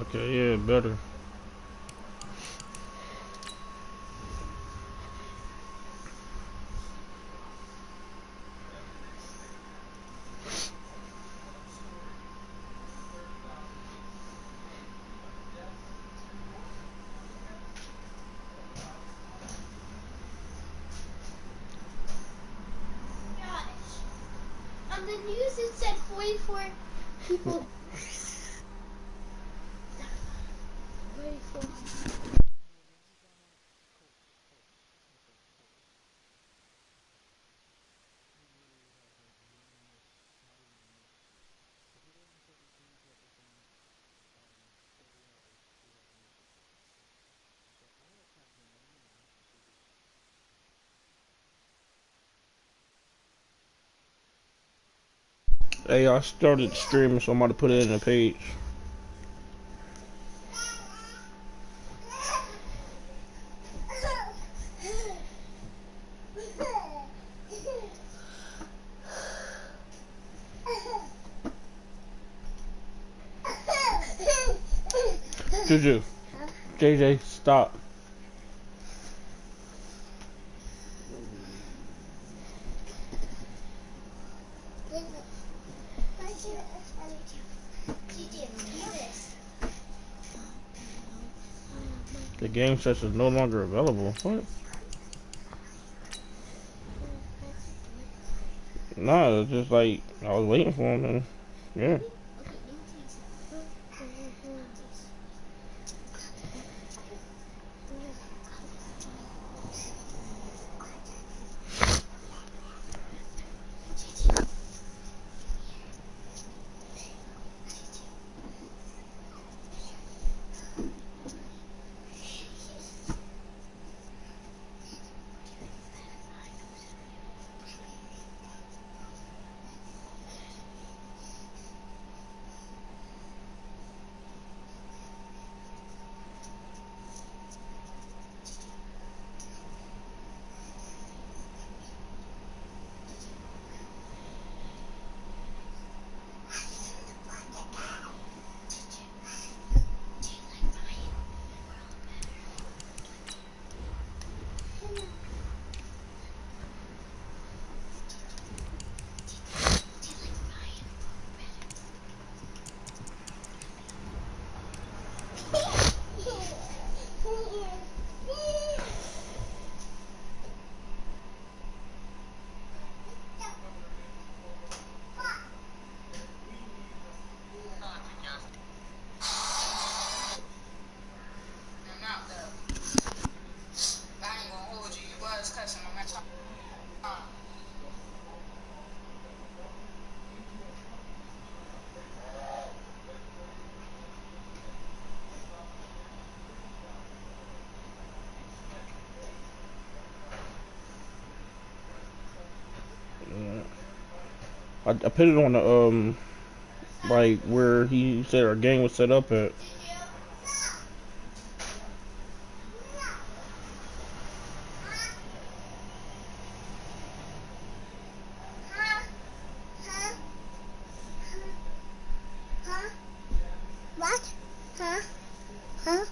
Okay, yeah, better. On the news it said 44 people. 44. Hey, I started streaming, so I'm about to put it in the page. Juju, JJ, stop. The game sets is no longer available. What? Nah, it's just like I was waiting for him. And, yeah. I put it on the like where he said our game was set up at. What? Huh? Huh?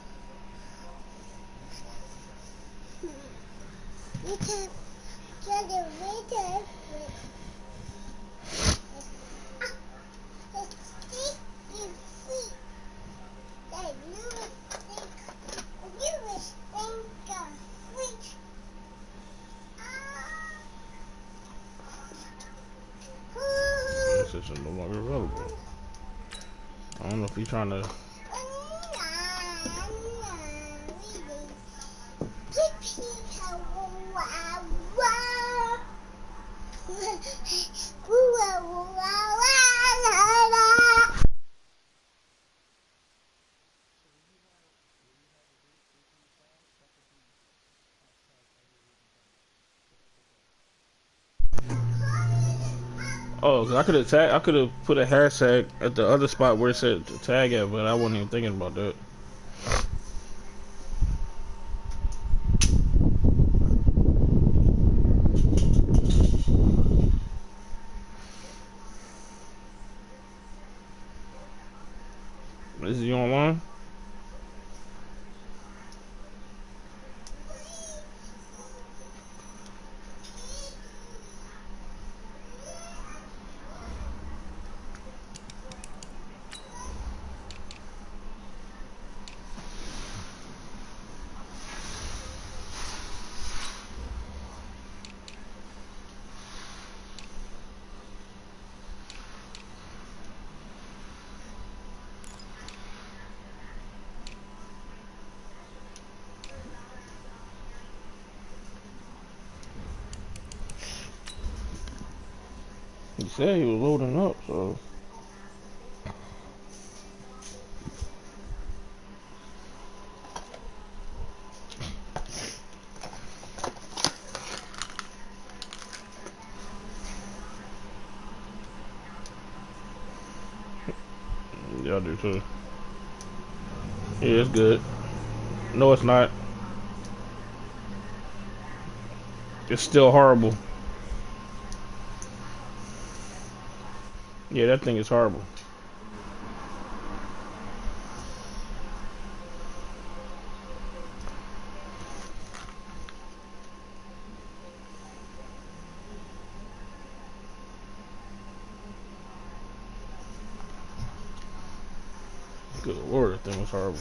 You can get the waiter. This is no longer available. I don't know if he's trying to. Oh, 'cause I could have tag. I could have put a hashtag at the other spot where it said to tag at, but I wasn't even thinking about that. Is he online? He said he was loading up, so. Yeah, I do too. Yeah, it's good. No, it's not. It's still horrible. Yeah, that thing is horrible. Good lord, that thing was horrible.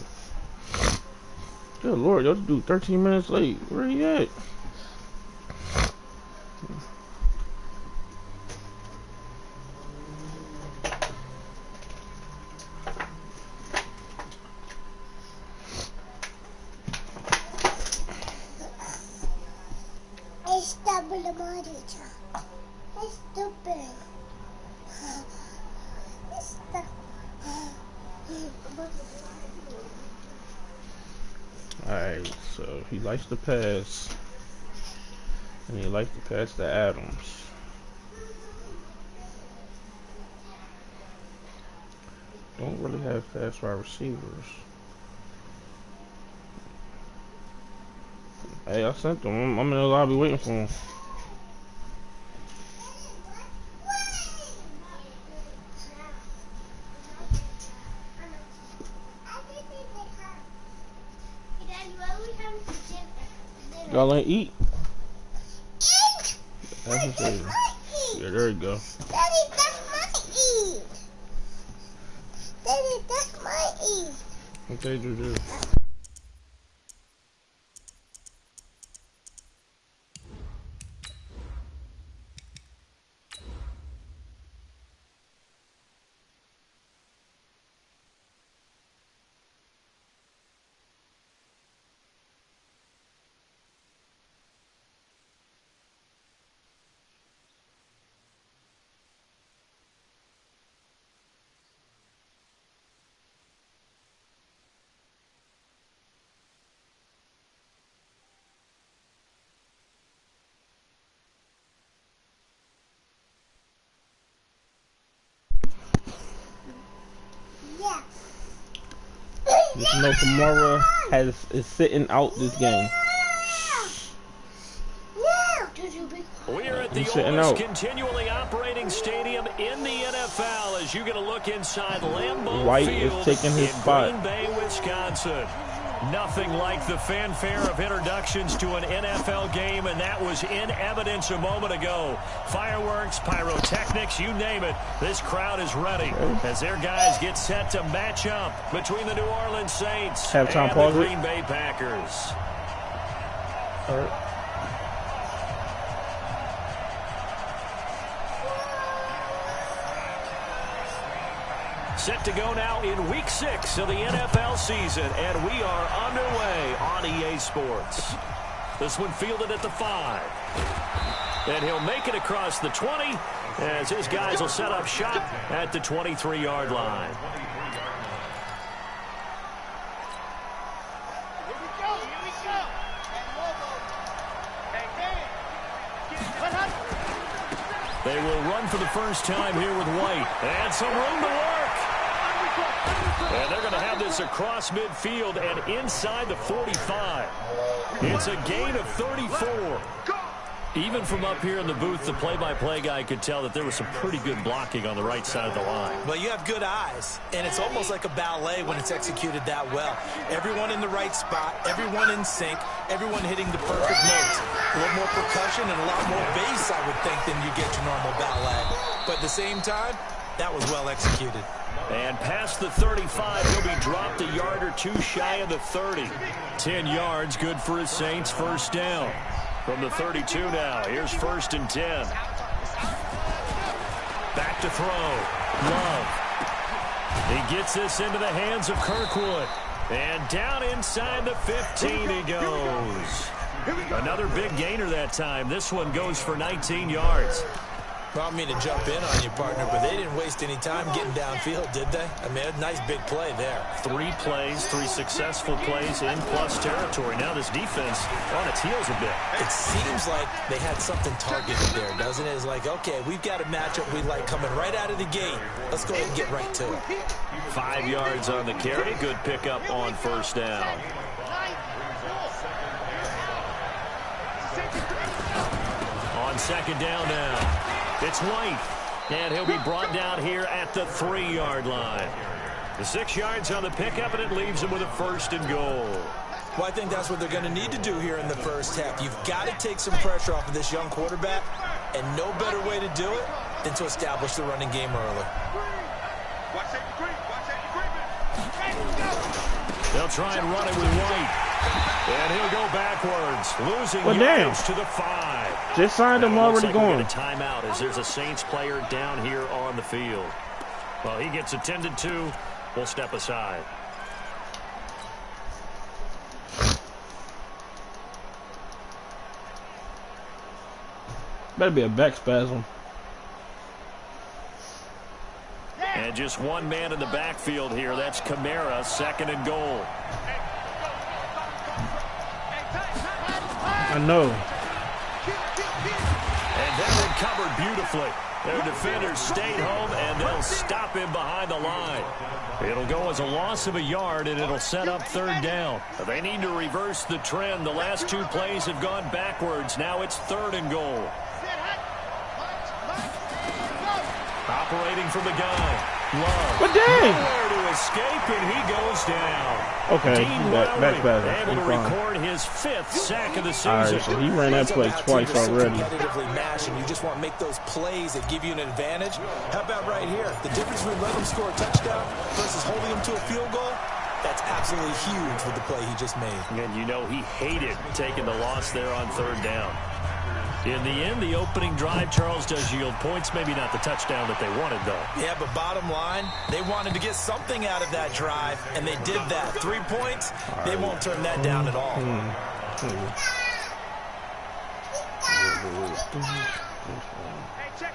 Good lord, y'all do 13 minutes late. Where he at? It's double the monitor. It's stupid. It's the. Alright, so he likes to pass. And he likes to pass to Adams. Don't really have fast wide receivers. Hey, I sent them. I'm in the lobby waiting for him. Y'all ain't eat? Eat! That's what it is. Yeah, there you go. Daddy, that's my eat. Daddy, that's my eat. What they do? Yeah. Just know Kamara is sitting out this game. We're at the He's sitting oldest out. continually operating stadium in the NFL as you get a look inside Lambeau White Field is taking his in spot. Green Bay, Wisconsin. Nothing like the fanfare of introductions to an NFL game, and that was in evidence a moment ago. Fireworks, pyrotechnics, you name it. This crowd is ready as their guys get set to match up between the New Orleans Saints and the Green Bay Packers. All right. Set to go now in Week 6 of the NFL season, and we are underway on EA Sports. This one fielded at the 5. And he'll make it across the 20 as his guys will set up shop at the 23-yard line. They will run for the first time here with White. And some room to work. And they're going to have this across midfield and inside the 45. It's a gain of 34. Even from up here in the booth, the play-by-play guy could tell that there was some pretty good blocking on the right side of the line. Well, you have good eyes, and it's almost like a ballet when it's executed that well. Everyone in the right spot, everyone in sync, everyone hitting the perfect notes. A little more percussion and a lot more bass, I would think, than you get your normal ballet. But at the same time, that was well executed. And past the 35, he'll be dropped a yard or two shy of the 30. 10 yards, good for his Saints, first down. From the 32 now, here's 1st and 10. Back to throw. Love. He gets this into the hands of Kirkwood. And down inside the 15 he goes. Another big gainer that time. This one goes for 19 yards. Well, I don't mean to jump in on you, partner, but they didn't waste any time getting downfield, did they? I mean, a nice big play there. 3 plays, 3 successful plays in plus territory. Now this defense on its heels a bit. It seems like they had something targeted there, doesn't it? It's like, okay, we've got a matchup we like coming right out of the gate. Let's go ahead and get right to it. 5 yards on the carry. Good pickup on first down. On second down now. It's White, and he'll be brought down here at the 3-yard line. The 6 yards on the pickup, and it leaves him with a 1st and goal. Well, I think that's what they're going to need to do here in the first half. You've got to take some pressure off of this young quarterback, and no better way to do it than to establish the running game early. They'll try and run it with White. And he'll go backwards, losing yards to the 5. Just signed him already going. A timeout as there's a Saints player down here on the field. Well, he gets attended to. We'll step aside. Better be a back spasm. And just one man in the backfield here. That's Kamara, 2nd and goal. I know. And then recovered beautifully. Their defenders stayed home, and they'll stop him behind the line. It'll go as a loss of a yard, and it'll set up 3rd down. They need to reverse the trend. The last 2 plays have gone backwards. Now it's 3rd and goal. Operating from the gun. Love. But dang! Nowhere to escape, and he goes down. Okay, back able to record his 5th sack of the season. All right, so he ran that play twice already. Competitively matched, and you just want to make those plays that give you an advantage. How about right here? The difference between letting him score a touchdown versus holding him to a field goal, that's absolutely huge with the play he just made. And you know he hated taking the loss there on 3rd down. In the end, the opening drive, Charles, does yield points. Maybe not the touchdown that they wanted, though. Yeah, but bottom line, they wanted to get something out of that drive, and they did that. 3 points, they won't turn that down at all.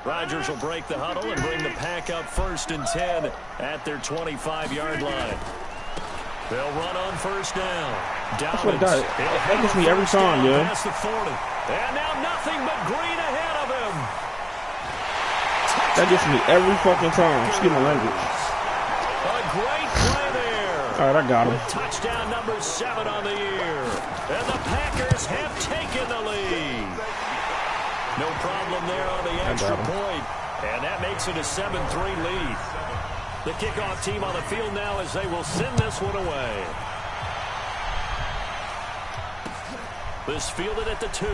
Rodgers will break the huddle and bring the pack up 1st and 10 at their 25-yard line. They'll run on 1st down. That gets me every time, yeah. Past the 40. And now nothing but green ahead of him. That gets me every fucking time. Excuse my language. A great play there. All right, I got him. Touchdown number 7 on the year. And the Packers have taken the lead. No problem there on the extra point. And that makes it a 7-3 lead. The kickoff team on the field now as they will send this one away. This fielded at the 2.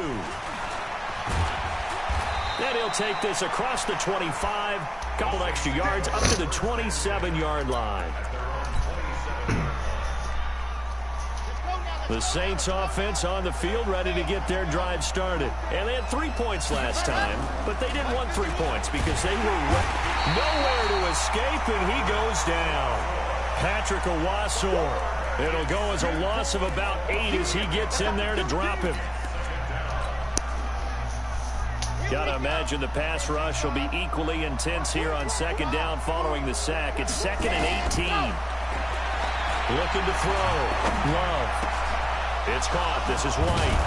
And he'll take this across the 25. Couple extra yards up to the 27-yard line. The Saints offense on the field ready to get their drive started. And they had 3 points last time, but they didn't want 3 points because they were nowhere to escape, and he goes down. Patrick Owasor. It'll go as a loss of about 8 as he gets in there to drop him. Got to imagine the pass rush will be equally intense here on 2nd down following the sack. It's 2nd and 18. Looking to throw. Love. It's caught. This is White.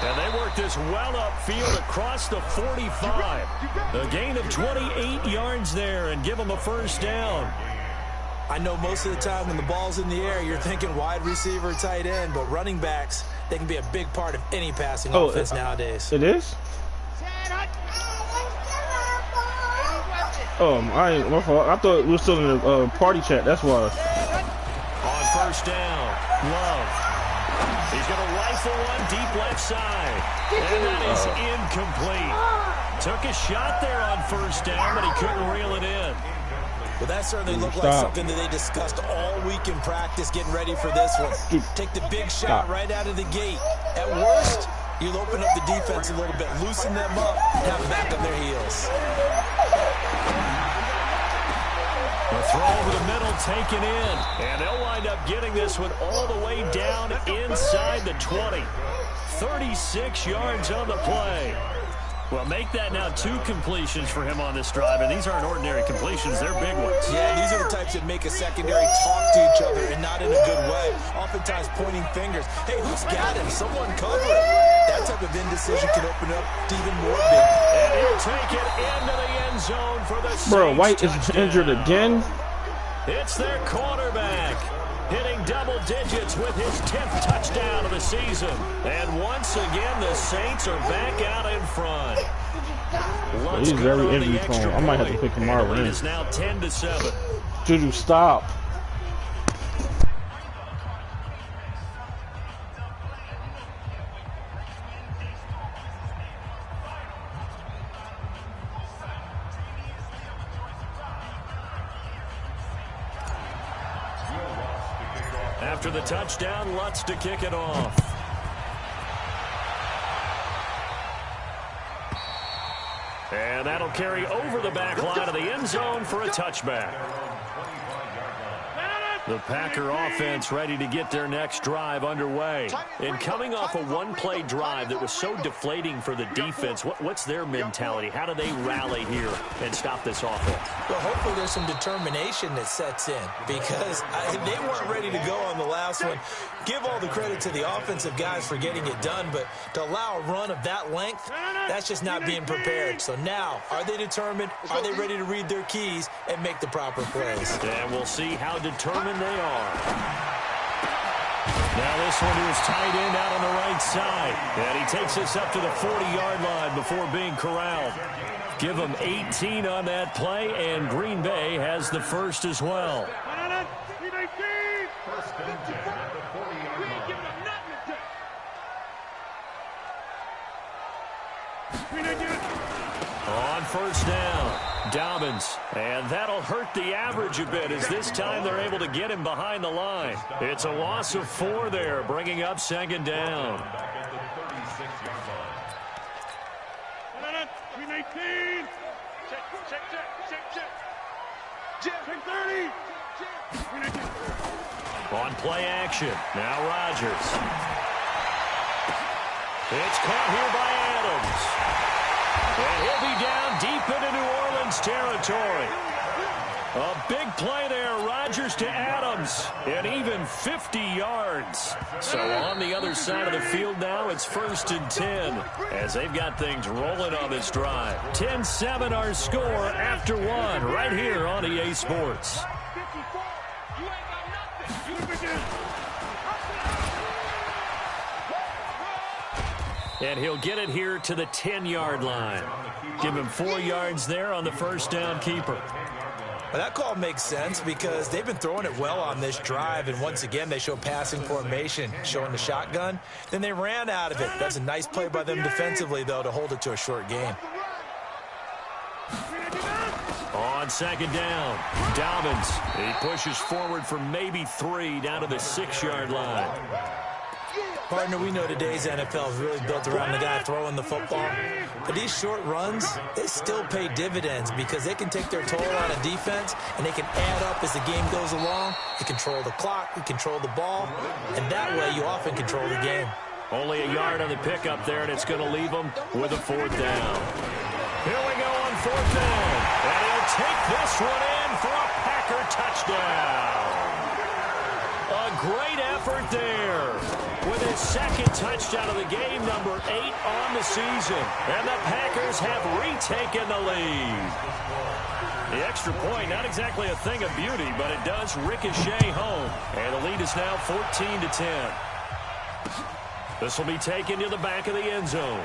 And they work this well upfield across the 45. A gain of 28 yards there and give them a 1st down. I know most of the time when the ball's in the air, you're thinking wide receiver, tight end, but running backs, they can be a big part of any passing offense nowadays. It is? My fault. I thought we were still in the party chat. That's why. On 1st down, Love. He's going to rifle one deep left side. And that is incomplete. Took a shot there on 1st down, but he couldn't reel it in. Well, that certainly looked like something that they discussed all week in practice, getting ready for this one. Take the big shot right out of the gate. At worst, you'll open up the defense a little bit, loosen them up, and have them back on their heels. A throw over the middle taken in. And they'll wind up getting this one all the way down inside the 20. 36 yards on the play. Well, make that now 2 completions for him on this drive, and these aren't ordinary completions. They're big ones. Yeah, these are the types that make a secondary talk to each other, and not in a good way. Oftentimes pointing fingers. Hey, who's got him? Someone cover it. That type of indecision can open up even more big. And he'll take it into the end zone for the Saints. Bro, White is touchdown. injured again. It's their quarterback, hitting double digits with his 10th touchdown of the season. And once again, the Saints are back out in front. He's very injury prone. I might have to pick tomorrow. The lead is now 10-7. Juju, stop. After the touchdown, Lutz to kick it off. And that'll carry over the back line of the end zone for a touchback. The Packer offense ready to get their next drive underway. And coming off a one-play drive that was so deflating for the defense, what's their mentality? How do they rally here and stop this offense? Well, hopefully there's some determination that sets in, because they weren't ready to go on the last one. Give all the credit to the offensive guys for getting it done, but to allow a run of that length, that's just not being prepared. So now, are they determined? Are they ready to read their keys and make the proper plays? And we'll see how determined they are. Now this one is tight end out on the right side. And he takes us up to the 40-yard line before being corralled. Give him 18 on that play, and Green Bay has the first as well. On first down, Dobbins, and that'll hurt the average a bit, as this time they're able to get him behind the line. It's a loss of 4 there, bringing up second down. On play action, now Rodgers. It's caught here by Adams. And he'll be down deep into New Orleans territory. A big play there, Rodgers to Adams, and even 50 yards. So on the other side of the field now, it's 1st and 10, as they've got things rolling on this drive. 10-7 our score after 1, right here on EA Sports. And he'll get it here to the 10-yard line. Give him 4 yards there on the first down keeper. Well, that call makes sense because they've been throwing it well on this drive, and once again they show passing formation, showing the shotgun. Then they ran out of it. That's a nice play by them defensively, though, to hold it to a short game. On second down, Dobbins. He pushes forward for maybe 3 down to the 6-yard line. Partner, we know today's NFL is really built around the guy throwing the football. But these short runs, they still pay dividends because they can take their toll on a defense, and they can add up as the game goes along. You control the clock, you control the ball, and that way you often control the game. Only a yard on the pickup there, and it's going to leave them with a 4th down. Here we go on 4th down. And he'll take this one in for a Packer touchdown. A great effort there, with his 2nd touchdown of the game, number 8 on the season. And the Packers have retaken the lead. The extra point, not exactly a thing of beauty, but it does ricochet home. And the lead is now 14-10. This will be taken to the back of the end zone.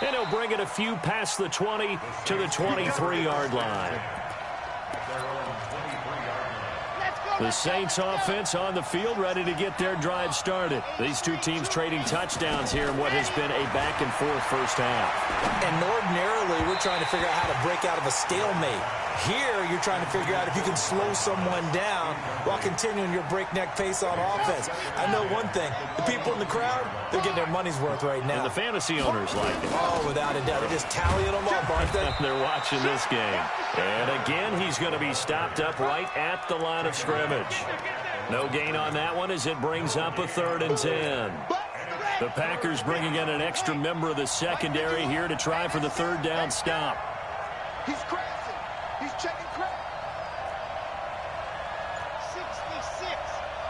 And he'll bring it a few past the 20 to the 23-yard line. The Saints offense on the field, ready to get their drive started. These two teams trading touchdowns here in what has been a back-and-forth first half. And ordinarily, we're trying to figure out how to break out of a stalemate. Here, you're trying to figure out if you can slow someone down while continuing your breakneck pace on offense. I know one thing. The people in the crowd, they're getting their money's worth right now. And the fantasy owners like it. Oh, without a doubt. They're just tallying them up, aren't they? They're watching this game. And again, he's going to be stopped up right at the line of scrimmage. No gain on that one as it brings up a 3rd and 10. The Packers bringing in an extra member of the secondary here to try for the third down stop. He's crashing. He's checking crash. 66.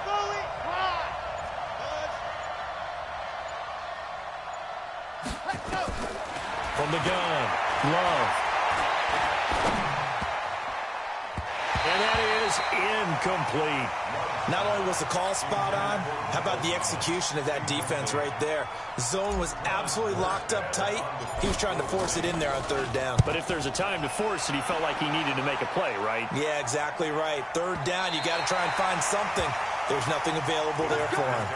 Fully wide. Let's go. From the gun, Love. And that is incomplete. Not only was the call spot on, how about the execution of that defense right there? The zone was absolutely locked up tight. He was trying to force it in there on third down. But if there's a time to force it, he felt like he needed to make a play, right? Yeah, exactly right. Third down, you got to try and find something. There's nothing available there for him.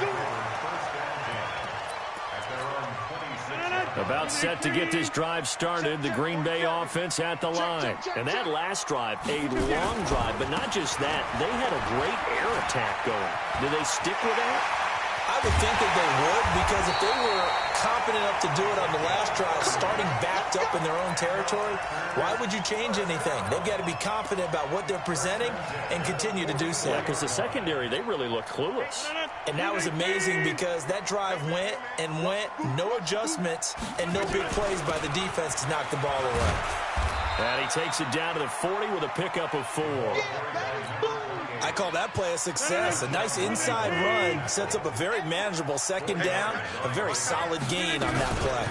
About set to get this drive started, the Green Bay offense at the line. And that last drive, a long drive, but not just that. They had a great air attack going. Do they stick with that? I would think that they would, because if they were confident enough to do it on the last drive, starting backed up in their own territory, why would you change anything? They've got to be confident about what they're presenting and continue to do so. Yeah, because the secondary, they really looked clueless. And that was amazing because that drive went and went, no adjustments, and no big plays by the defense to knock the ball away. And he takes it down to the 40 with a pickup of 4. I call that play a success. A nice inside run sets up a very manageable second down, a very solid gain on that play.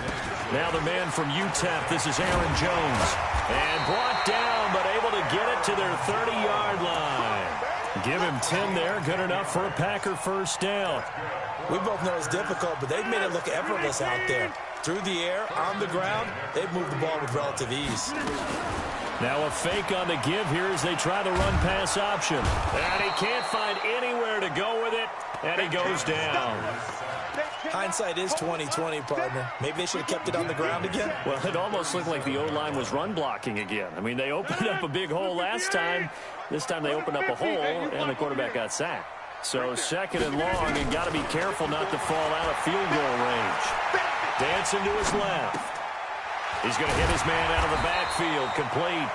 Now the man from UTEP, this is Aaron Jones. And brought down, but able to get it to their 30-yard line. Give him 10 there, good enough for a Packer first down. We both know it's difficult, but they've made it look effortless out there. Through the air, on the ground, they've moved the ball with relative ease. Now a fake on the give here as they try the run-pass option. And he can't find anywhere to go with it, and he goes down. Hindsight is 20/20, partner. Maybe they should have kept it on the ground again. Well, it almost looked like the O-line was run blocking again. I mean, they opened up a big hole last time. This time they opened up a hole, and the quarterback got sacked. So second and long, and got to be careful not to fall out of field goal range. Dancing to his left. He's going to hit his man out of the backfield, complete.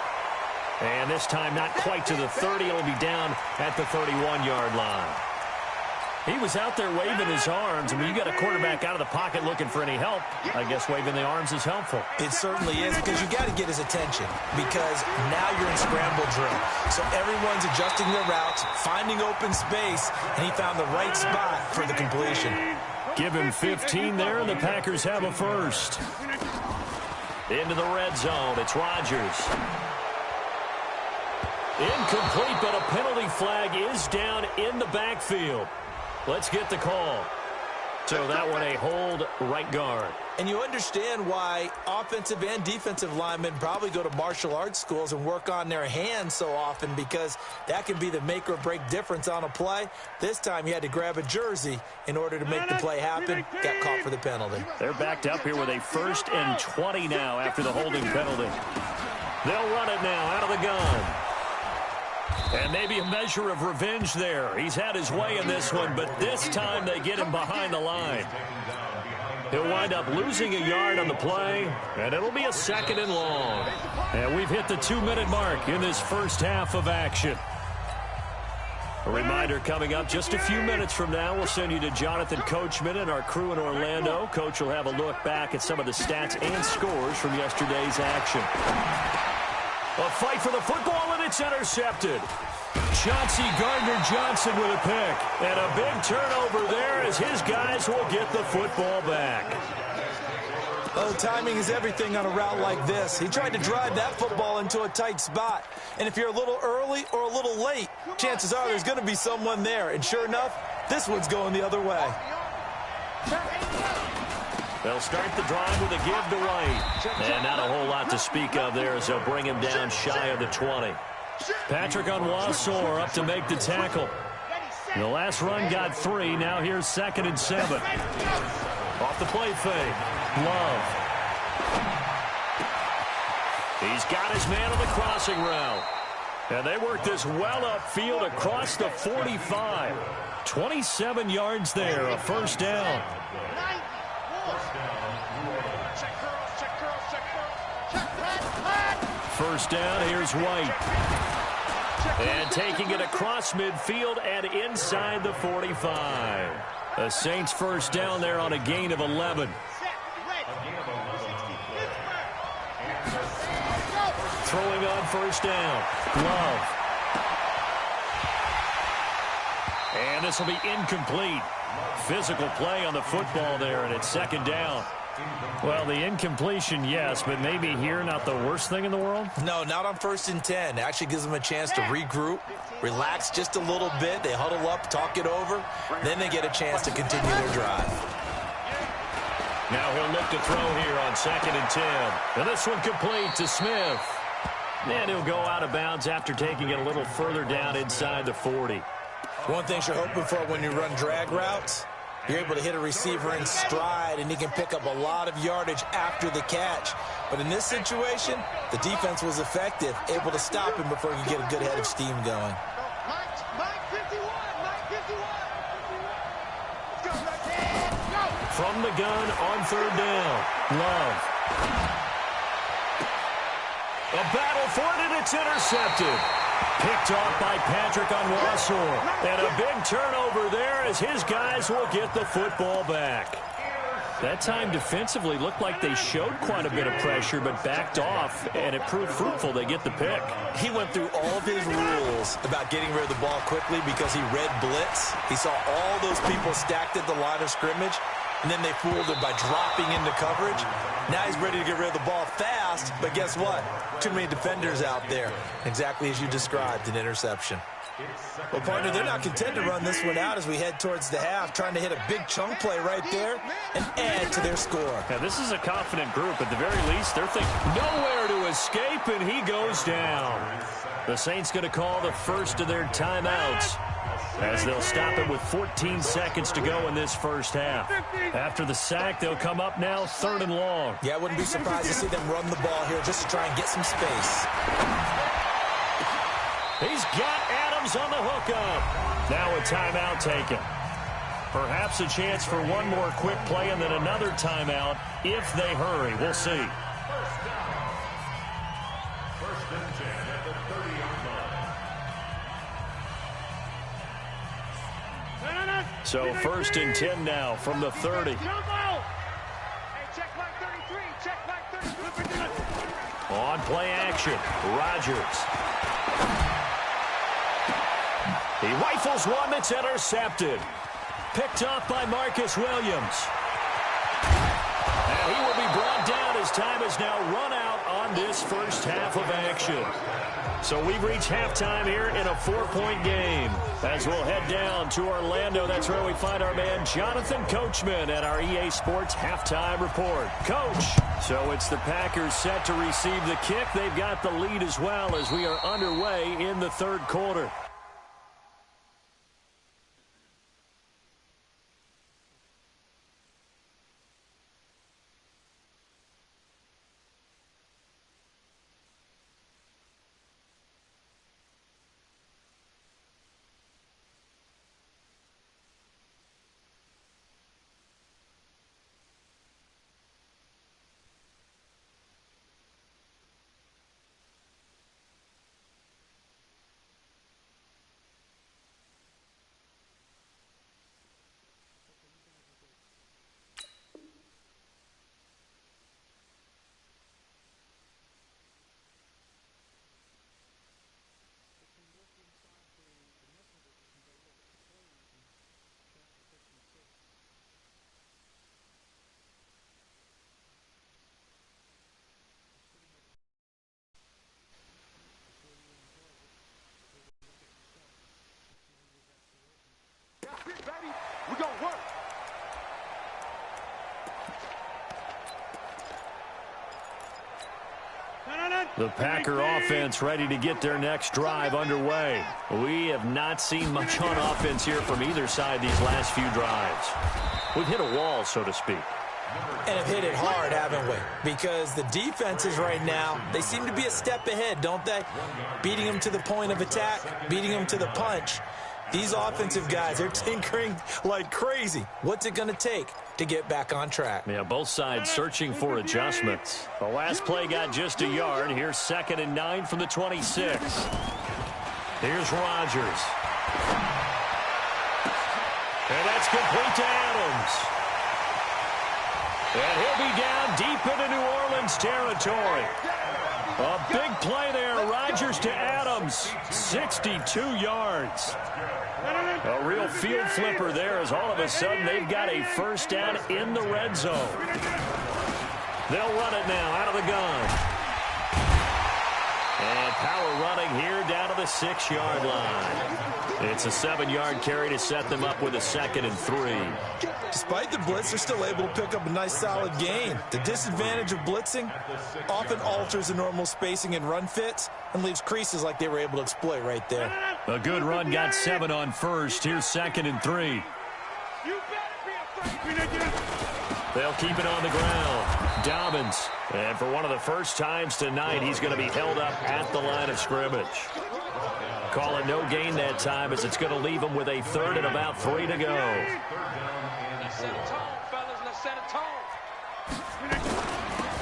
And this time not quite to the 30. It'll be down at the 31-yard line. He was out there waving his arms. I mean, you got a quarterback out of the pocket looking for any help. I guess waving the arms is helpful. It certainly is, because you got to get his attention, because now you're in scramble drill. So everyone's adjusting their routes, finding open space, and he found the right spot for the completion. Give him 15 there, and the Packers have a first. Into the red zone, it's Rodgers. Incomplete, but a penalty flag is down in the backfield. Let's get the call. So that one a hold right guard. And you understand why offensive and defensive linemen probably go to martial arts schools and work on their hands so often, because that can be the make or break difference on a play. This time he had to grab a jersey in order to make the play happen. Got caught for the penalty. They're backed up here with a 1st and 20 now after the holding penalty. They'll run it now out of the gun. And maybe a measure of revenge there. He's had his way in this one, but this time they get him behind the line. He'll wind up losing a yard on the play, and it'll be a 2nd and long. And we've hit the 2-minute mark in this first half of action. A reminder coming up just a few minutes from now, we'll send you to Jonathan Coachman and our crew in Orlando. Coach will have a look back at some of the stats and scores from yesterday's action. A fight for the football, and it's intercepted. Chauncey Gardner-Johnson with a pick. And a big turnover there as his guys will get the football back. Oh, timing is everything on a route like this. He tried to drive that football into a tight spot. And if you're a little early or a little late, chances are there's going to be someone there. And sure enough, this one's going the other way. They'll start the drive with a give to White. And not a whole lot to speak of there as they'll bring him down shy of the 20. Patrick Onwuasor up to make the tackle. The last run got 3. Now here's 2nd and 7. Off the play fake. Love. He's got his man on the crossing route. And they work this well upfield across the 45. 27 yards there, a first down. First down, here's White. And taking it across midfield and inside the 45. The Saints first down there on a gain of 11. Throwing on first down. Love. And this will be incomplete. Physical play on the football there, and it's second down. Well, the incompletion, yes, but maybe here not the worst thing in the world? No, not on 1st and 10. It actually gives them a chance to regroup, relax just a little bit. They huddle up, talk it over. Then they get a chance to continue their drive. Now he'll look to throw here on 2nd and 10. And this one complete to Smith. And he'll go out of bounds after taking it a little further down inside the 40. One thing you're hoping for when you run drag routes, you're able to hit a receiver in stride, and he can pick up a lot of yardage after the catch. But in this situation, the defense was effective, able to stop him before he could get a good head of steam going. From the gun on 3rd down, Love. A battle for it, and it's intercepted. Picked off by Patrick Onwuasor. And a big turnover there as his guys will get the football back. That time defensively looked like they showed quite a bit of pressure but backed off, and it proved fruitful. They get the pick. He went through all of his rules about getting rid of the ball quickly because he read blitz. He saw all those people stacked at the line of scrimmage, and then they fooled him by dropping into coverage. Now he's ready to get rid of the ball fast, but guess what? Too many defenders out there. Exactly as you described, an interception. Well, partner, they're not content to run this one out as we head towards the half, trying to hit a big chunk play right there and add to their score. Now, this is a confident group. At the very least, they're thinking nowhere to escape, and he goes down. The Saints going to call the first of their timeouts as they'll stop it with 14 seconds to go in this first half. After the sack, they'll come up now 3rd and long. Yeah, I wouldn't be surprised to see them run the ball here just to try and get some space. He's got Adams on the hookup. Now a timeout taken. Perhaps a chance for one more quick play and then another timeout if they hurry. We'll see. So 1st and 10 now from the 30. On play action, Rodgers. He rifles one that's intercepted. Picked off by Marcus Williams. And he will be brought down as time has now run out on this first half of action. So we've reached halftime here in a 4-point game. As we'll head down to Orlando, that's where we find our man Jonathan Coachman at our EA Sports Halftime Report. Coach, so it's the Packers set to receive the kick. They've got the lead as well as we are underway in the 3rd quarter. We're gonna work. The Packer offense ready to get their next drive underway. We have not seen much on offense here from either side these last few drives. We've hit a wall, so to speak. And have hit it hard, haven't we? Because the defenses right now, they seem to be a step ahead, don't they? Beating them to the point of attack, beating them to the punch. These offensive guys, they're tinkering like crazy. What's it going to take to get back on track? Yeah, both sides searching for adjustments. The last play got just a yard. Here's 2nd and 9 from the 26. Here's Rodgers. And that's complete to Adams. And he'll be down deep into New Orleans territory. A big play there. Rodgers to Adams. 62 yards. A real field flipper there as all of a sudden they've got a first down in the red zone. They'll run it now out of the gun. And power running here down to the 6-yard line. It's a 7-yard carry to set them up with a 2nd and 3. Despite the blitz, they're still able to pick up a nice solid gain. The disadvantage of blitzing often alters the normal spacing and run fits and leaves creases like they were able to exploit right there. A good run, got 7 on first. Here's 2nd and 3. They'll keep it on the ground. Dobbins. And for one of the first times tonight, he's going to be held up at the line of scrimmage. Call it no gain that time as it's going to leave him with a 3rd and about 3 to go.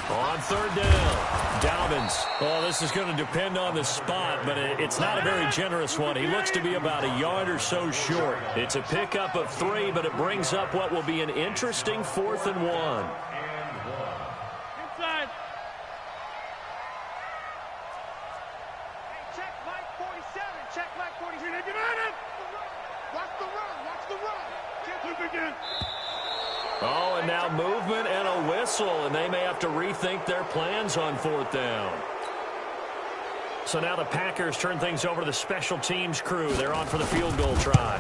On 3rd down, Dobbins. Oh, this is going to depend on the spot, but it's not a very generous one. He looks to be about a yard or so short. It's a pickup of 3, but it brings up what will be an interesting 4th and 1. Inside. Hey, check Mike 47. Check Mike 47. Get on him. Watch the run. Watch the run. Can't again. Oh, and now movement and a whistle, and they may have to rethink their plans on 4th down. So now the Packers turn things over to the special teams crew. They're on for the field goal try.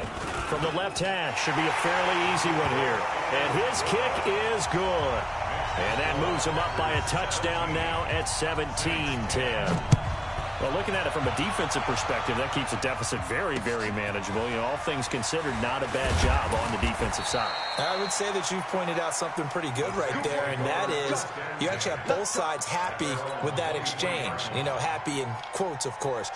From the left hash, should be a fairly easy one here. And his kick is good. And that moves him up by a touchdown now at 17-10. Well, looking at it from a defensive perspective, that keeps the deficit very, very manageable. You know, all things considered, not a bad job on the defensive side. I would say that you've pointed out something pretty good right there, and that is you actually have both sides happy with that exchange. You know, happy in quotes, of course.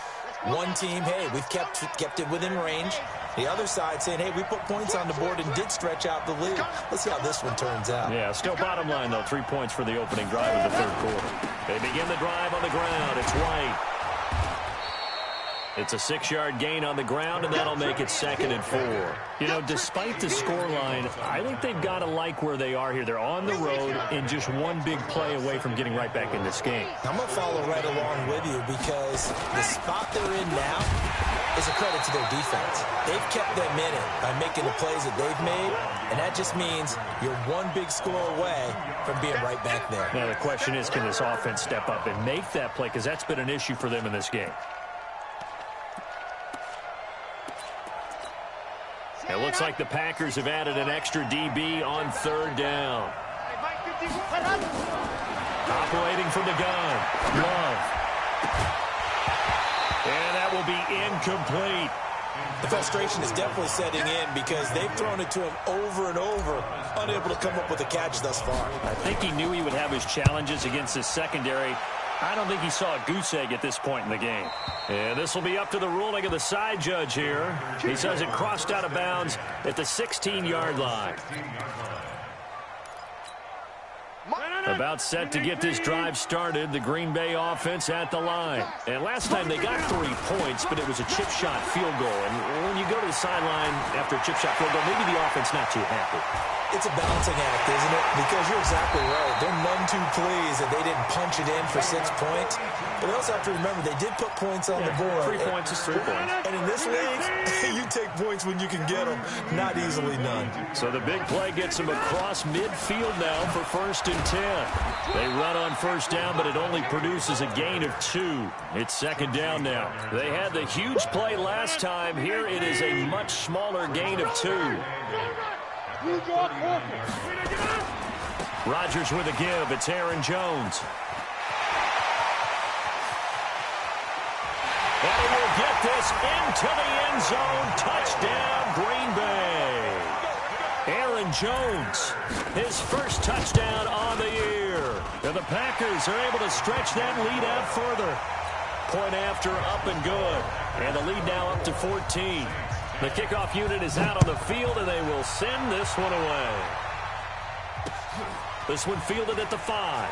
One team, hey, we've kept it within range. The other side saying, hey, we put points on the board and did stretch out the lead. Let's see how this one turns out. Yeah, still bottom line, though. 3 points for the opening drive of the 3rd quarter. They begin the drive on the ground. It's White. It's a 6-yard gain on the ground, and that'll make it 2nd and 4. You know, despite the scoreline, I think they've got to like where they are here. They're on the road and just one big play away from getting right back in this game. I'm going to follow right along with you because the spot they're in now is a credit to their defense. They've kept them in it by making the plays that they've made, and that just means you're one big score away from being right back there. Now, the question is, can this offense step up and make that play? Because that's been an issue for them in this game. It looks like the Packers have added an extra DB on 3rd down. Operating from the gun. Love. And that will be incomplete. The frustration is definitely setting in because they've thrown it to him over and over, unable to come up with a catch thus far. I think he knew he would have his challenges against his secondary. I don't think he saw a goose egg at this point in the game. And this will be up to the ruling of the side judge here. He says it crossed out of bounds at the 16-yard line. About set to get this drive started, the Green Bay offense at the line. And last time they got 3 points, but it was a chip shot field goal. And when you go to the sideline after a chip shot field goal, maybe the offense not too happy. It's a balancing act, isn't it? Because you're exactly right. They're none too pleased that they didn't punch it in for 6 points. But they also have to remember they did put points on the board. 3 points is 3 points. And in this league, you take points when you can get them, not easily none. So the big play gets them across midfield now for 1st and 10. They run on 1st down, but it only produces a gain of 2. It's 2nd down now. They had the huge play last time. Here it is a much smaller gain of 2. Rodgers with a give. It's Aaron Jones. And he will get this into the end zone. Touchdown, Green Bay. Aaron Jones, his first touchdown on the year. And the Packers are able to stretch that lead out further. Point after, up and good. And the lead now up to 14. The kickoff unit is out on the field, and they will send this one away. This one fielded at the 5.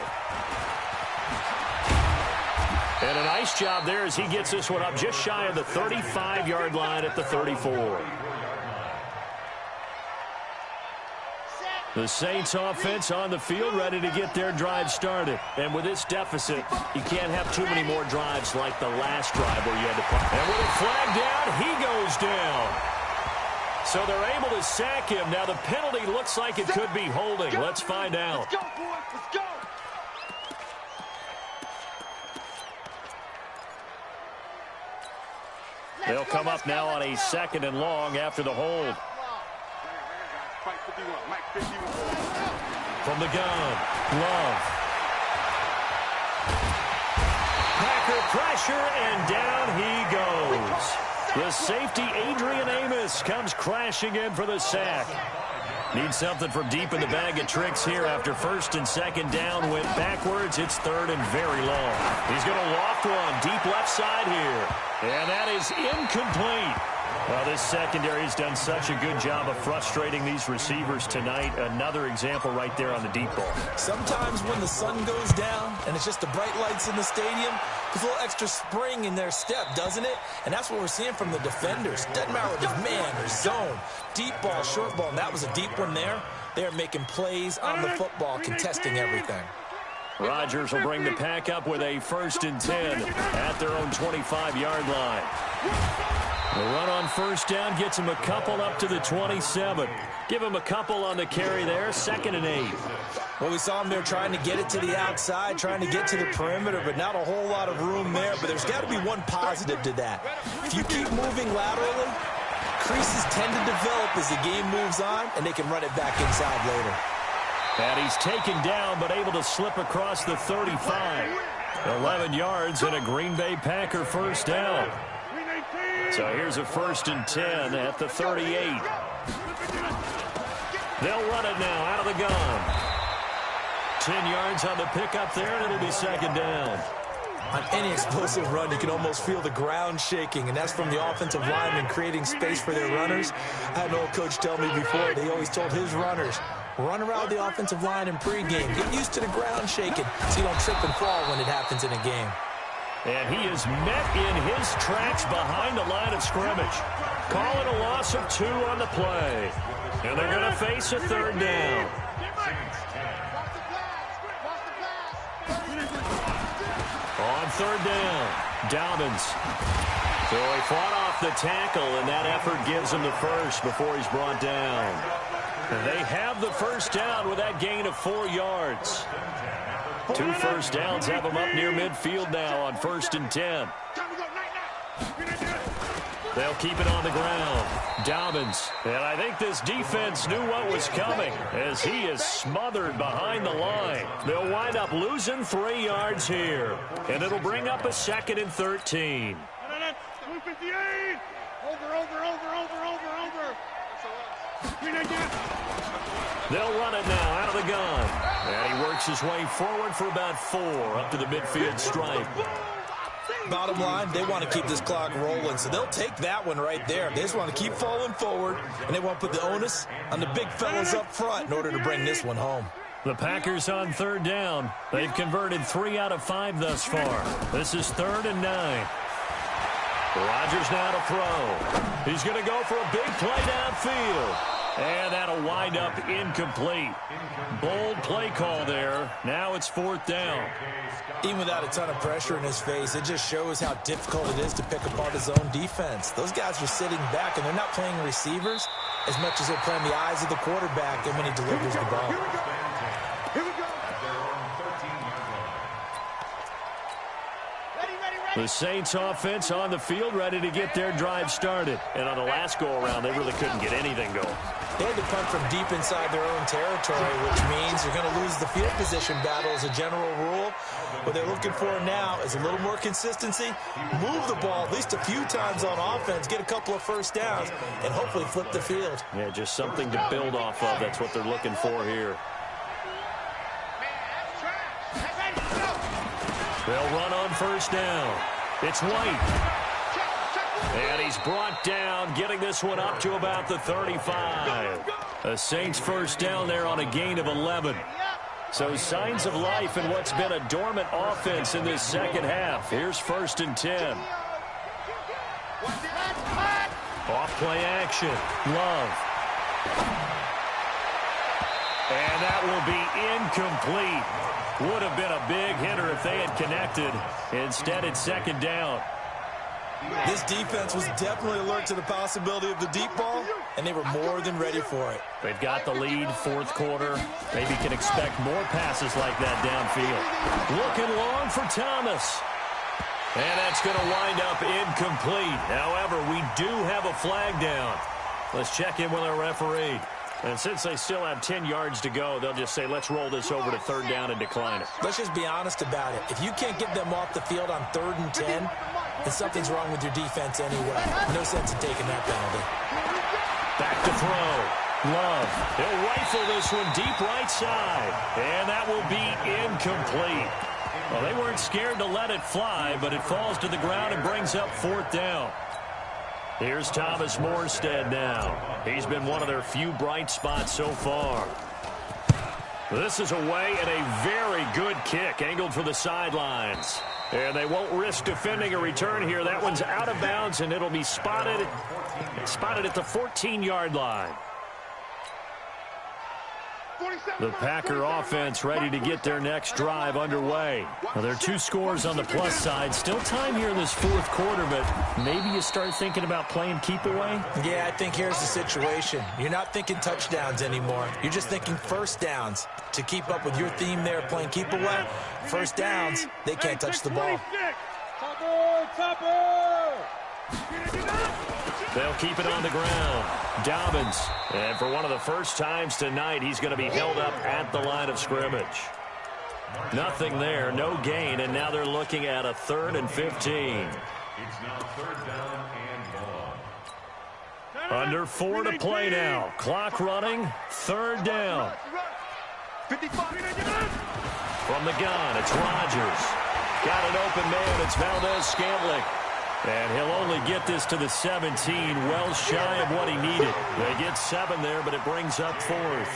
And a nice job there as he gets this one up just shy of the 35-yard line at the 34. The Saints offense on the field ready to get their drive started. And with this deficit, you can't have too many more drives like the last drive where you had to punt. And with a flag down, he goes down. So they're able to sack him. Now the penalty looks like it could be holding. Let's find out. Let's go, boys. Let's go. They'll come up now on a 2nd and long after the hold. From the gun, Love. Packer pressure, and down he goes. The safety, Adrian Amos, comes crashing in for the sack. Needs something from deep in the bag of tricks here after 1st and 2nd down. Went backwards. It's 3rd and very long. He's going to loft one deep left side here. And that is incomplete. Well, this secondary has done such a good job of frustrating these receivers tonight. Another example right there on the deep ball. Sometimes when the sun goes down and it's just the bright lights in the stadium, there's a little extra spring in their step, doesn't it? And that's what we're seeing from the defenders. Doesn't matter if it's man or zone, deep ball, short ball, and that was a deep one there. They're making plays on the football, contesting everything. Rodgers will bring the pack up with a 1st and 10 at their own 25-yard line. The run on 1st down gets him a couple up to the 27. Give him a couple on the carry there, 2nd and 8. Well, we saw him there trying to get it to the outside, trying to get to the perimeter, but not a whole lot of room there. But there's got to be one positive to that. If you keep moving laterally, creases tend to develop as the game moves on, and they can run it back inside later. And he's taken down, but able to slip across the 35. 11 yards and a Green Bay Packer 1st down. So here's a 1st and 10 at the 38. They'll run it now out of the gun. 10 yards on the pickup there, and it'll be 2nd down. On any explosive run, you can almost feel the ground shaking, and that's from the offensive linemen creating space for their runners. I had an old coach tell me before, he always told his runners, run around the offensive line in pregame. Get used to the ground shaking so you don't trip and fall when it happens in a game. And he is met in his tracks behind the line of scrimmage. Calling a loss of 2 on the play. And they're going to face a 3rd down. On 3rd down, Dobbins. So he fought off the tackle, and that effort gives him the first before he's brought down. And they have the 1st down with that gain of 4 yards. 2 1st downs have them up near midfield now on 1st and 10. They'll keep it on the ground. Dobbins. And I think this defense knew what was coming as he is smothered behind the line. They'll wind up losing 3 yards here. And it'll bring up a 2nd and 13. They'll run it now out of the gun. And he works his way forward for about 4 up to the midfield stripe. Bottom line, they want to keep this clock rolling, so they'll take that one right there. They just want to keep falling forward, and they want to put the onus on the big fellas up front in order to bring this one home. The Packers on 3rd down. They've converted 3 out of 5 thus far. This is 3rd and 9. Rodgers now to throw. He's going to go for a big play downfield. And that'll wind up incomplete. Bold play call there. Now it's 4th down. Even without a ton of pressure in his face, it just shows how difficult it is to pick apart his own defense. Those guys are sitting back, and they're not playing receivers as much as they're playing the eyes of the quarterback and when he delivers the ball. The Saints offense on the field ready to get their drive started. And on the last go-around, they really couldn't get anything going. They had to punt from deep inside their own territory, which means you're going to lose the field position battle as a general rule. What they're looking for now is a little more consistency, move the ball at least a few times on offense, get a couple of 1st downs, and hopefully flip the field. Yeah, just something to build off of. That's what they're looking for here. They'll run on 1st down. It's White. And he's brought down, getting this one up to about the 35. The Saints 1st down there on a gain of 11. So signs of life in what's been a dormant offense in this 2nd half. Here's 1st and 10. Off play action. Love. And that will be incomplete. Would have been a big hitter if they had connected. Instead, it's second down. This defense was definitely alert to the possibility of the deep ball, and they were more than ready for it. They've got the lead, fourth quarter. Maybe can expect more passes like that downfield. Looking long for Thomas. And that's going to wind up incomplete. However, we do have a flag down. Let's check in with our referee. And since they still have 10 yards to go, they'll just say, let's roll this over to third down and decline it. Let's just be honest about it. If you can't get them off the field on 3rd and 10, then something's wrong with your defense anyway. No sense in taking that penalty. Back to throw. Love. He'll rifle this one deep right side. And that will be incomplete. Well, they weren't scared to let it fly, but it falls to the ground and brings up 4th down. Here's Thomas Morstead now. He's been one of their few bright spots so far. This is away and a very good kick angled for the sidelines. And they won't risk defending a return here. That one's out of bounds, and it'll be spotted at the 14-yard line. The Packer offense ready to get their next drive underway. Well, there are 2 scores on the plus side. Still time here in this 4th quarter, but maybe you start thinking about playing keep away? Yeah, I think here's the situation. You're not thinking touchdowns anymore. You're just thinking first downs. To keep up with your theme there, playing keep away, first downs, they can't touch the ball. They'll keep it on the ground. Dobbins. And for one of the first times tonight, he's going to be held up at the line of scrimmage. Nothing there, no gain, and now they're looking at a 3rd and 15. It's now 3rd down and long. Under 4 to play now. Clock running, 3rd down. 55. From the gun, it's Rodgers. Got an open man, it's Valdez-Scantling. And he'll only get this to the 17, well shy of what he needed. They get 7 there, but it brings up 4th.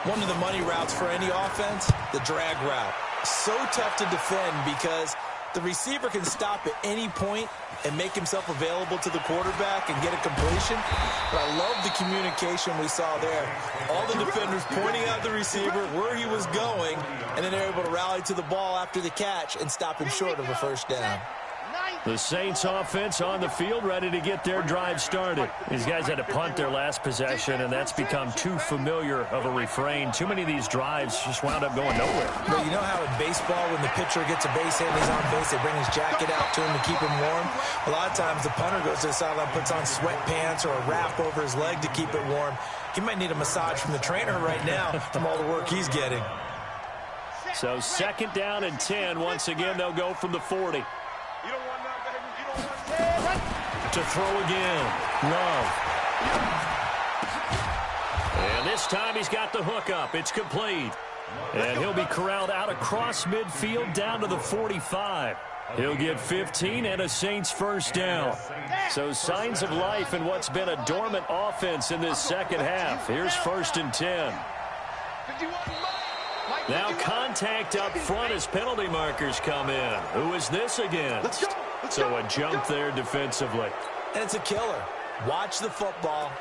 One of the money routes for any offense, the drag route. So tough to defend because the receiver can stop at any point and make himself available to the quarterback and get a completion. But I love the communication we saw there. All the defenders pointing out the receiver, where he was going, and then they're able to rally to the ball after the catch and stop him short of a first down. The Saints offense on the field ready to get their drive started. These guys had to punt their last possession, and that's become too familiar of a refrain. Too many of these drives just wound up going nowhere. But you know how in baseball, when the pitcher gets a base hit and he's on base, they bring his jacket out to him to keep him warm? A lot of times the punter goes to the sideline, puts on sweatpants or a wrap over his leg to keep it warm. He might need a massage from the trainer right now from all the work he's getting. So 2nd down and 10. Once again, they'll go from the 40. To throw again. Love. And this time he's got the hook up. It's complete. And he'll be corralled out across midfield down to the 45. He'll get 15 and a Saints first down. So signs of life in what's been a dormant offense in this second half. Here's 1st and 10. Now contact up front as penalty markers come in. Who is this against? So a jump there defensively. And it's a killer. Watch the football.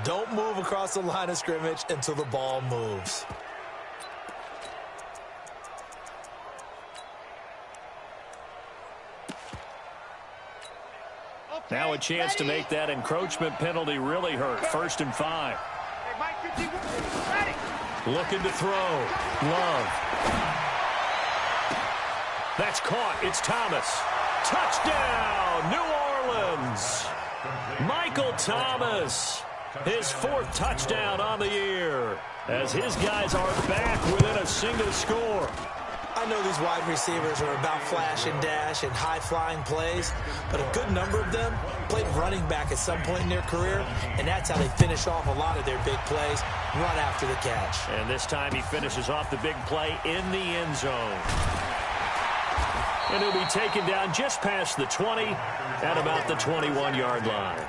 Don't move across the line of scrimmage until the ball moves. Now a chance to make that encroachment penalty really hurt. 1st and 5. Looking to throw. Love. That's caught. It's Thomas. Touchdown, New Orleans. Michael Thomas, his 4th touchdown on the year, as his guys are back within a single score. I know these wide receivers are about flash and dash and high-flying plays, but a good number of them played running back at some point in their career, and that's how they finish off a lot of their big plays, run after the catch. And this time he finishes off the big play in the end zone. And he'll be taken down just past the 20 at about the 21-yard line.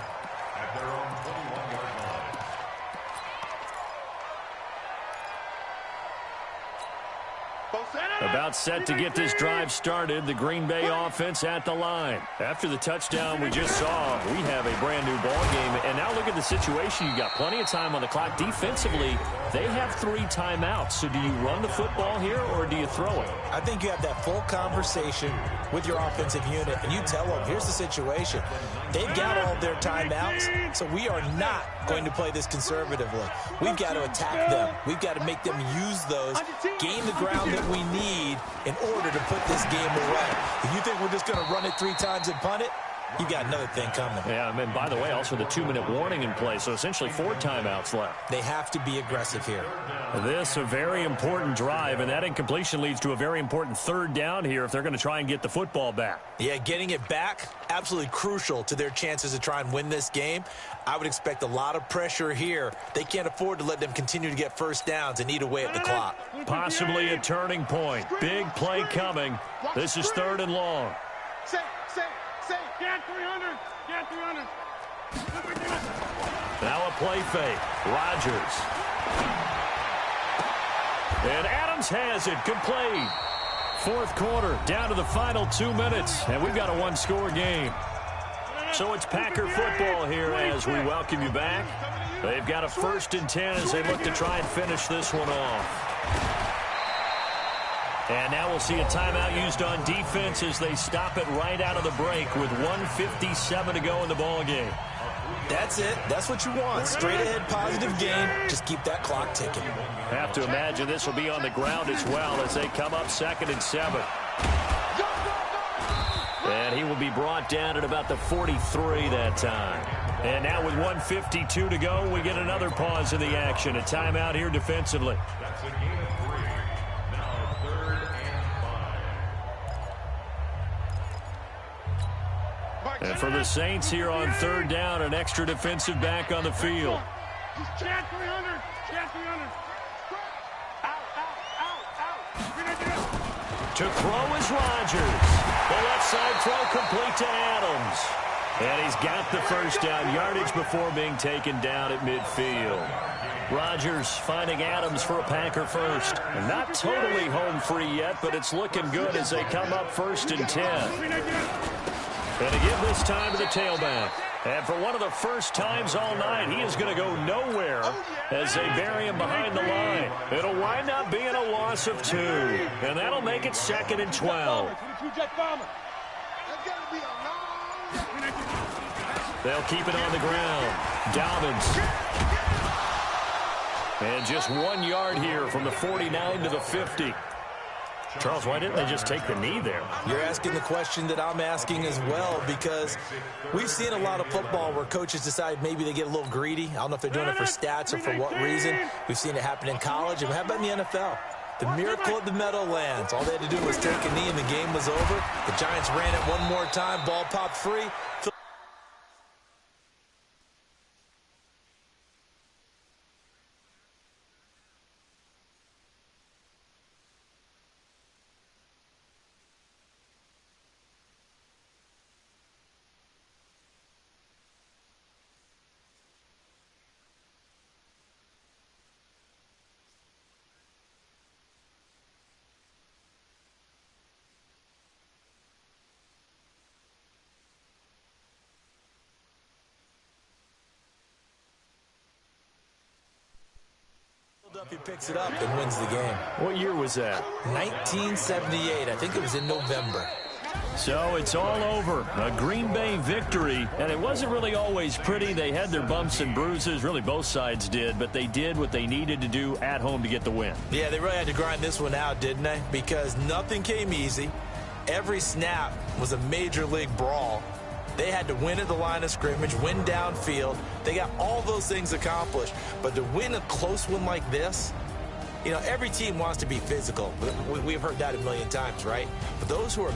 About set to get this drive started, the Green Bay offense at the line. After the touchdown we just saw, we have a brand new ball game. And now look at the situation. You got plenty of time on the clock defensively. They have 3 timeouts. So do you run the football here or do you throw it? I think you have that full conversation with your offensive unit, and you tell them, here's the situation. They've got all their timeouts, so we are not going to play this conservatively. We've got to attack them. We've got to make them use those, gain the ground that we need in order to put this game away. If you think we're just going to run it 3 times and punt it, you got another thing coming. Yeah, and by the way, also the 2-minute warning in play, so essentially 4 timeouts left. They have to be aggressive here. This a very important drive, and that incompletion leads to a very important 3rd down here if they're going to try and get the football back. Yeah, getting it back, absolutely crucial to their chances to try and win this game. I would expect a lot of pressure here. They can't afford to let them continue to get first downs and eat away at the clock. Possibly a turning point. Big play coming. This is 3rd and long. Get 300. Get 300. Now a play fake. Rodgers. And Adams has it. Complete. 4th quarter. Down to the final 2 minutes. And we've got a 1-score game. So it's Packer football here as we welcome you back. They've got a 1st and 10 as they look to try and finish this one off. And now we'll see a timeout used on defense as they stop it right out of the break with 1:57 to go in the ball game. That's it. That's what you want. Straight ahead positive game. Just keep that clock ticking. Have to imagine this will be on the ground as well as they come up 2nd and 7. And he will be brought down at about the 43 that time. And now with 1:52 to go, we get another pause in the action. A timeout here defensively. And for the Saints here on 3rd down, an extra defensive back on the field. Chant 300. Chant 300. Out. To throw is Rodgers. The left side throw complete to Adams. And he's got the first down yardage before being taken down at midfield. Rodgers finding Adams for a Packer first. Not totally home free yet, but it's looking good as they come up 1st and 10. And again this time to the tailback. And for one of the first times all night, he is going to go nowhere as they bury him behind the line. It'll wind up being a loss of 2. And that'll make it 2nd and 12. They'll keep it on the ground. Dobbins. And just 1 yard here from the 49 to the 50. Charles, why didn't they just take the knee there? You're asking the question that I'm asking as well, because we've seen a lot of football where coaches decide maybe they get a little greedy. I don't know if they're doing it for stats or for what reason. We've seen it happen in college, and how about in the NFL? The miracle of the Meadowlands. All they had to do was take a knee, and the game was over. The Giants ran it one more time. Ball popped free. He picks it up and wins the game. What year was that? 1978. I think it was in November. So it's all over. A Green Bay victory, and it wasn't really always pretty. They had their bumps and bruises. Really, both sides did, but they did what they needed to do at home to get the win. Yeah, they really had to grind this one out, didn't they? Because nothing came easy. Every snap was a major league brawl. They had to win at the line of scrimmage, win downfield. They got all those things accomplished. But to win a close one like this, you know, every team wants to be physical. We've heard that a million times, right? But those who are